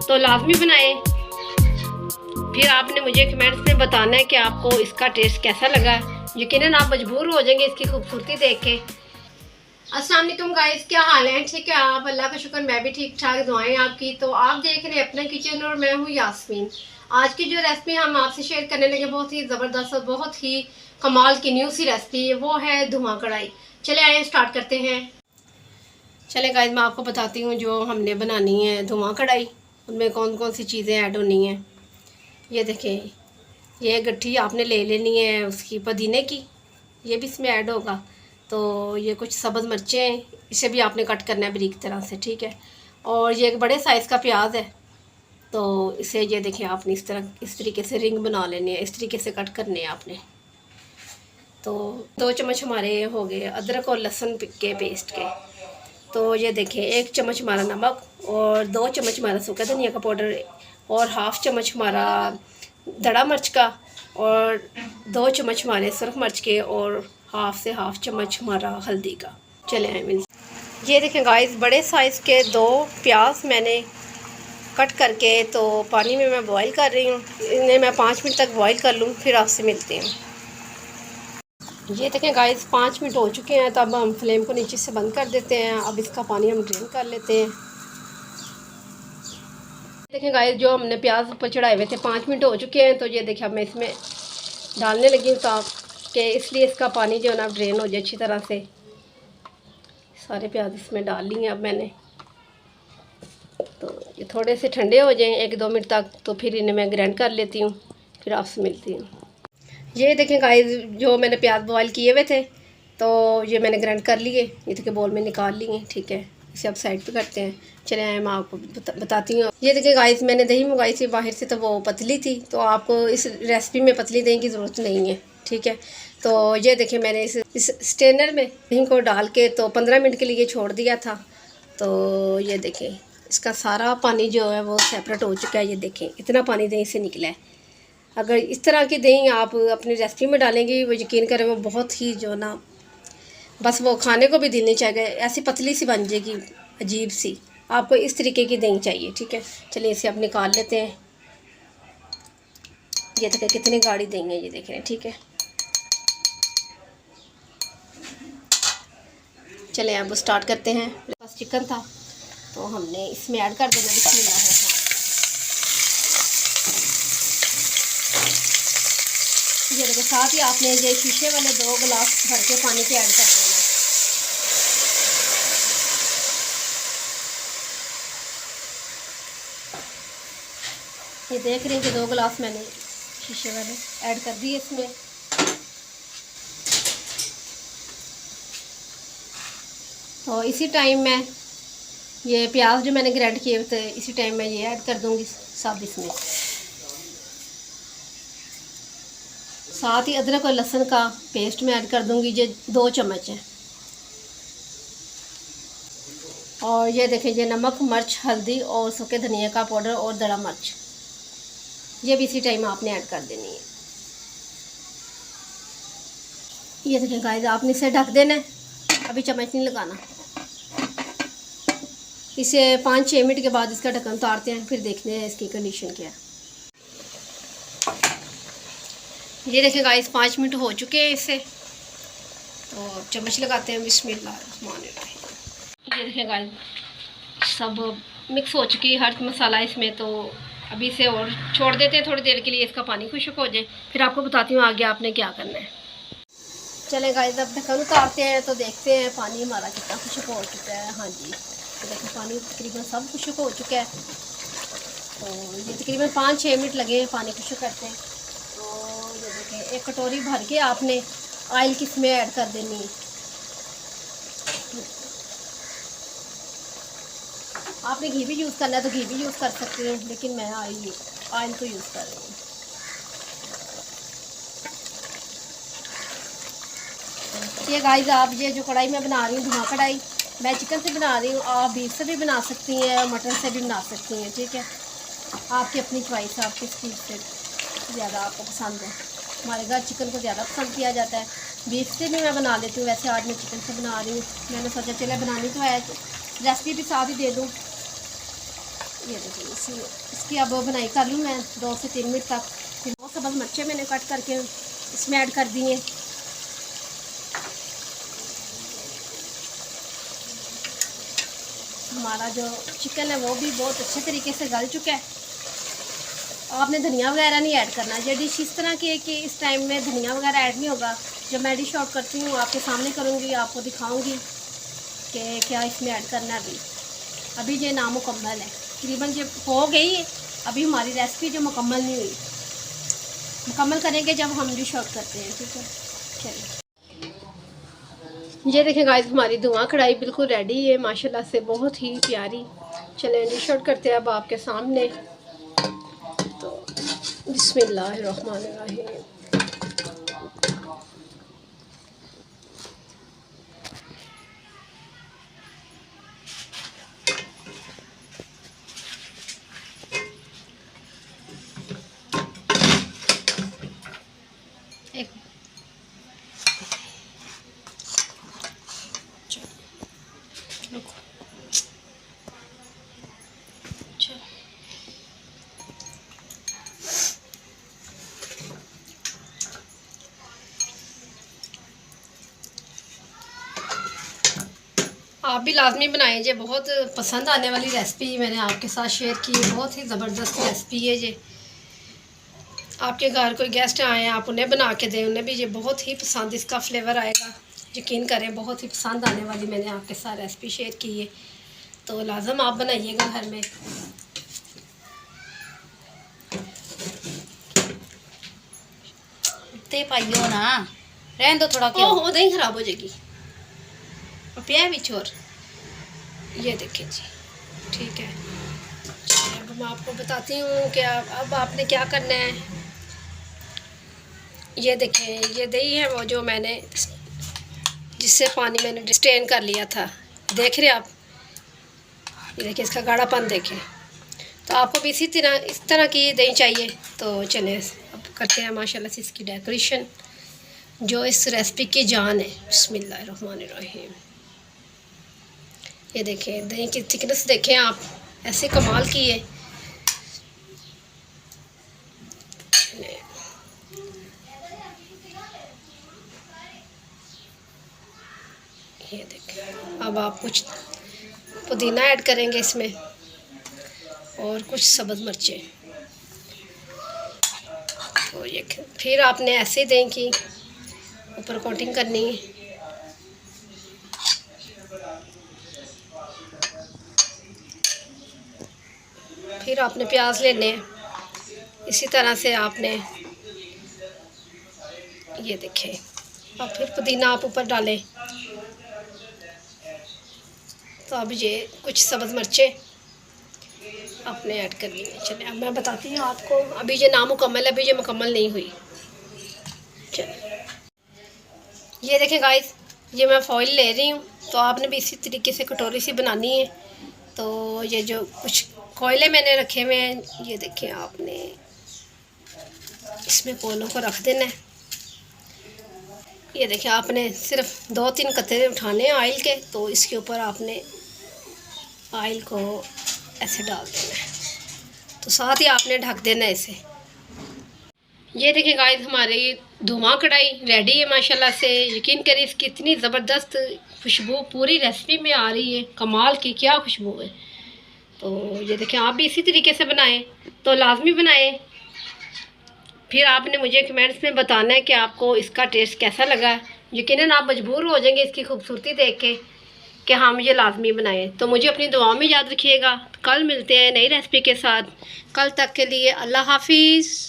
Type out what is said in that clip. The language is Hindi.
तो लाजमी बनाएं। फिर आपने मुझे कमेंट्स में बताना है कि आपको इसका टेस्ट कैसा लगा। यकीनन आप मजबूर हो जाएंगे इसकी खूबसूरती देख के। अस्सलाम वालेकुम गाइस, क्या हाल है? ठीक है आप? अल्लाह का शुक्र मैं भी ठीक ठाक, दुआएं आपकी। तो आप देख रहे हैं अपना किचन और मैं हूँ यास्मीन। आज की जो रेसिपी हम आपसे शेयर करने लगे बहुत ही ज़बरदस्त और बहुत ही कमाल की न्यू सी रेसिपी, वो है धुआं कढ़ाई। चले आए स्टार्ट करते हैं। चले गाइस मैं आपको बताती हूँ जो हमने बनानी है धुआं कढ़ाई, उनमें कौन कौन सी चीज़ें ऐड होनी हैं। ये देखें, ये गट्ठी आपने ले लेनी है उसकी पुदीने की, ये भी इसमें ऐड होगा। तो ये कुछ सब्ज़ मिर्चें हैं, इसे भी आपने कट करना है बारीक तरह से, ठीक है। और ये एक बड़े साइज़ का प्याज है, तो इसे ये देखें आपने इस तरीके से रिंग बना लेनी है, इस तरीके से कट करने हैं आपने। तो 2 चम्मच हमारे हो गए अदरक और लहसुन के पेस्ट के। तो ये देखें 1 चम्मच हमारा नमक और 2 चम्मच हमारा सूखा धनिया का पाउडर और हाफ़ चम्मच हमारा दड़ा मिर्च का और 2 चम्मच हमारे सुरख मिर्च के और हाफ़ चम्मच हमारा हल्दी का। चले आए मिल। ये देखें गाइस, बड़े साइज़ के 2 प्याज मैंने कट करके तो पानी में मैं बॉईल कर रही हूँ। इन्हें मैं 5 मिनट तक बॉईल कर लूँ, फिर आपसे मिलती हूँ। ये देखें गाइस 5 मिनट हो चुके हैं, तो अब हम फ्लेम को नीचे से बंद कर देते हैं। अब इसका पानी हम ड्रेन कर लेते हैं। देखें गाइस, जो हमने प्याज ऊपर चढ़ाए हुए थे 5 मिनट हो चुके हैं। तो ये देखें अब मैं इसमें डालने लगी हूँ ताकि इसलिए इसका पानी जो है ना ड्रेन हो जाए अच्छी तरह से। सारे प्याज इसमें डाल लिए अब मैंने। तो ये थोड़े से ठंडे हो जाएं 1-2 मिनट तक, तो फिर इन्हें मैं ग्राइंड कर लेती हूँ, फिर आपसे मिलती हूँ। ये देखें गाइस, जो मैंने प्याज बॉयल किए हुए थे तो ये मैंने ग्राइंड कर लिए, ये देखिए बोल में निकाल लिए, ठीक है। इसे अब साइड पे करते हैं। चले आए मैं आपको बताती हूँ। ये देखिए गाइस, मैंने दही मंगाई थी बाहर से, तो वो पतली थी, तो आपको इस रेसिपी में पतली दही की ज़रूरत नहीं है, ठीक है। तो ये देखिए मैंने इस स्ट्रेनर में दही को डाल के तो 15 मिनट के लिए छोड़ दिया था। तो ये देखें इसका सारा पानी जो है वो सेपरेट हो चुका है। ये देखें इतना पानी दही से निकला है। अगर इस तरह की दही आप अपनी रेसिपी में डालेंगे, वो यकीन करें वो बहुत ही जो ना, बस वो खाने को भी दिल नहीं चाहेगा, ऐसी पतली सी बन जाएगी अजीब सी। आपको इस तरीके की दही चाहिए, ठीक है। चलिए इसे अब निकाल लेते हैं। ये देखें कितनी गाढ़ी दही है, ये देख रहे हैं, ठीक है। चले अब स्टार्ट करते हैं। मेरे पास चिकन था तो हमने इसमें ऐड कर देना। बिस्मिल्लाह। ये देखिए साथ ही आपने ये शीशे वाले 2 गिलास भर के पानी के ऐड कर देना। ये देख रहे हैं कि 2 गिलास मैंने शीशे वाले ऐड कर दिए इसमें। तो इसी टाइम में ये प्याज जो मैंने ग्राइंड किए थे, इसी टाइम में ये ऐड कर दूंगी सब इसमें। साथ ही अदरक और लहसुन का पेस्ट में ऐड कर दूंगी, ये 2 चम्मच है। और ये देखें ये नमक, मिर्च, हल्दी और सूखे धनिया का पाउडर और दड़ा मिर्च, ये भी इसी टाइम आपने ऐड कर देनी है। ये देखें गाइस, आपने इसे ढक देना है, अभी चम्मच नहीं लगाना। इसे 5-6 मिनट के बाद इसका ढक्कन उतारते हैं, फिर देखते हैं इसकी कंडीशन क्या है। ये देखें गाइस 5 मिनट हो चुके हैं इसे, तो चम्मच लगाते हैं। बिस्मिल्लाहिर्रहमानिर्रहीम। ये देखें गाइस सब मिक्स हो चुकी है हर मसाला इसमें। तो अभी इसे और छोड़ देते हैं थोड़ी देर के लिए, इसका पानी खुश्क हो जाए, फिर आपको बताती हूँ आगे आपने क्या करना है। चलें गाइस अब ढक्कन उतारते हैं तो देखते हैं पानी हमारा कितना खुश्क हो चुका है। हाँ जी, तो देखो पानी तकरीबन सब खुश्क हो चुका है। तो ये तकरीबन 5-6 मिनट लगे हैं पानी खुश्क करते हैं। तो ये देखें 1 कटोरी भर के आपने ऑयल किसमें ऐड कर देनी है। आपने घी भी यूज़ करना है तो घी भी यूज़ कर सकते हैं, लेकिन मैं ऑयल को यूज़ कर रही हूँ। ये गाइस आप ये जो कढ़ाई मैं बना रही हूँ धुआं कढ़ाई, मैं चिकन से बना रही हूँ। आप बीफ से भी बना सकती हैं, मटन से भी बना सकती हैं, ठीक है। आपकी अपनी चॉइस है, आप किस चीज़ से ज़्यादा आपको पसंद है। हमारे घर चिकन को ज़्यादा पसंद किया जाता है, बीफ से भी मैं बना लेती हूँ। वैसे आज मैं चिकन से बना रही हूँ, मैंने सोचा चले बनानी तो है, रेसिपी भी साथ ही दे दूँ। ये देखिए इसकी अब बनाई कर लूँ मैं 2 से 3 मिनट तक। फिर 2 सब्ज़ मिर्चें मैंने कट करके इसमें ऐड कर दी हैं। हमारा जो चिकन है वो भी बहुत अच्छे तरीके से गल चुका है। आपने धनिया वगैरह नहीं ऐड करना। ये डिश इस तरह की है कि इस टाइम में धनिया वगैरह ऐड नहीं होगा। जब मैं डिश आउट करती हूँ आपके सामने करूँगी, आपको दिखाऊँगी कि क्या इसमें ऐड करना है। अभी ये नामुकम्मल है, तकरीबन ये हो गई है। अभी हमारी रेसिपी जो मुकम्मल नहीं हुई, मुकम्मल करेंगे जब हम डिश आउट करते हैं। ठीक है, चलिए। ये देखें गाइस, हमारी धुआं कढ़ाई बिल्कुल रेडी है माशाल्लाह से, बहुत ही प्यारी। चलें डिश आउट करते हैं अब आपके सामने। तो बिस्मिल्लाहिर्रहमानिर्रहीम। एक आप भी लाजमी बनाएं। ये बहुत पसंद आने वाली रेसिपी मैंने आपके साथ शेयर की है। बहुत ही ज़बरदस्त रेसिपी है ये। आपके घर कोई गेस्ट आए हैं, आप उन्हें बना के दें, उन्हें भी ये बहुत ही पसंद, इसका फ्लेवर आएगा, यकीन करें। बहुत ही पसंद आने वाली मैंने आपके साथ रेसिपी शेयर की है, तो लाजम आप बनाइएगा घर में। ते पाइयो ना, रहने दो थोड़ा, क्यों हो दही ख़राब हो जाएगी। प्याज भी छोर। ये देखिए जी, ठीक है। अब मैं आपको बताती हूँ कि अब आपने क्या करना है। ये देखें, ये दही है वो जो मैंने, जिससे पानी मैंने स्ट्रेन कर लिया था, देख रहे आप। ये देखिए इसका गाढ़ापन देखें। तो आपको भी इस तरह की दही चाहिए। तो चलें अब करते हैं माशाल्लाह से इसकी डेकोरेशन, जो इस रेसिपी की जान है। बिस्मिल्लाहिर्रहमानिर्रहीम। ये देखें दही की थिकनेस देखें आप, ऐसे कमाल की है। ये देखें, अब आप कुछ पुदीना ऐड करेंगे इसमें और कुछ सब्ज़ मिर्चें। तो ये फिर आपने ऐसे ही दही की ऊपर कोटिंग करनी है। फिर आपने प्याज लेने हैं, इसी तरह से आपने, ये देखें। अब फिर पुदीना आप ऊपर डालें। तो अब ये कुछ सब्ज़ मिर्चें आपने ऐड करनी है। चलिए अब मैं बताती हूँ आपको। अभी ये नामुकम्मल है, अभी ये मुकम्मल नहीं हुई। चलिए ये देखें गाइस, ये मैं फॉइल ले रही हूँ। तो आपने भी इसी तरीके से कटोरी सी बनानी है। तो ये जो कुछ कोयले मैंने रखे हुए हैं, ये देखें, आपने इसमें कोयलों को रख देना है। ये देखें, आपने सिर्फ 2-3 कतरे उठाने हैं ऑयल के। तो इसके ऊपर आपने ऑयल को ऐसे डाल देना है, तो साथ ही आपने ढक देना है इसे। ये देखें गाइस, हमारी धुआं कढ़ाई रेडी है माशाल्लाह से। यकीन करें इसकी इतनी ज़बरदस्त खुशबू पूरी रेसिपी में आ रही है, कमाल की क्या खुशबू है। तो ये देखें, आप भी इसी तरीके से बनाएं, तो लाजमी बनाएं। फिर आपने मुझे कमेंट्स में बताना है कि आपको इसका टेस्ट कैसा लगा है। यकीनन आप मजबूर हो जाएंगे इसकी खूबसूरती देख के कि हाँ मुझे लाजमी बनाएं। तो मुझे अपनी दुआओं में याद रखिएगा। कल मिलते हैं नई रेसिपी के साथ। कल तक के लिए अल्लाह हाफिज़।